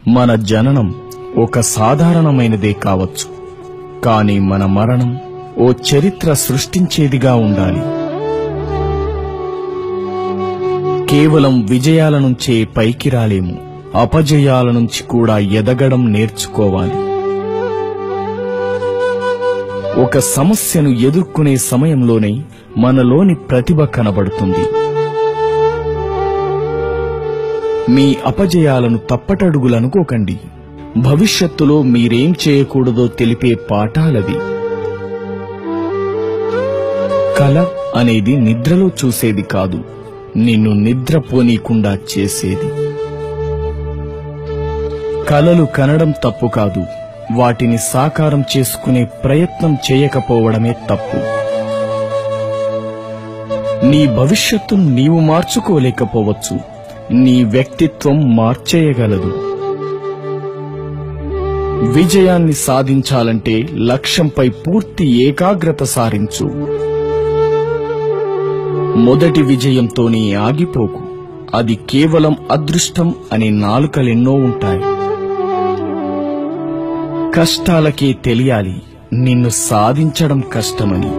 మన జననం ఒక సాధారణమైనదే కావచ్చు, కానీ మన మరణం ఓ చరిత్ర సృష్టించేదిగా ఉండాలి. కేవలం విజయాల నుంచే పైకి రాలేము, అపజయాల నుంచి కూడా ఎదగడం నేర్చుకోవాలి. ఒక సమస్యను ఎదుర్కొనే సమయంలోనే మనలోని ప్రతిభ కనబడుతుంది. మీ అపజయాలను తప్పటడుగులనుకోకండి. భవిష్యత్తులో మీరేం చేయకూడదో తెలిపే పాఠాలవి. కల అనేది నిద్రలో చూసేది కాదు, నిన్ను నిద్రపోనీకుండా చేసేది. కలలు కనడం తప్పు కాదు, వాటిని సాకారం చేసుకునే ప్రయత్నం చేయకపోవడమే తప్పు. నీ భవిష్యత్తును నీవు మార్చుకోలేకపోవచ్చు, నీ వ్యక్తిత్వం మార్చేయగలదు. విజయాన్ని సాధించాలంటే లక్ష్యంపై పూర్తి ఏకాగ్రత సారించు. మొదటి విజయంతోనే ఆగిపోకు, అది కేవలం అదృష్టం అనే నాలుకలెన్నో ఉంటాయి. కష్టాలకే తెలియాలి నిన్ను సాధించడం కష్టమని.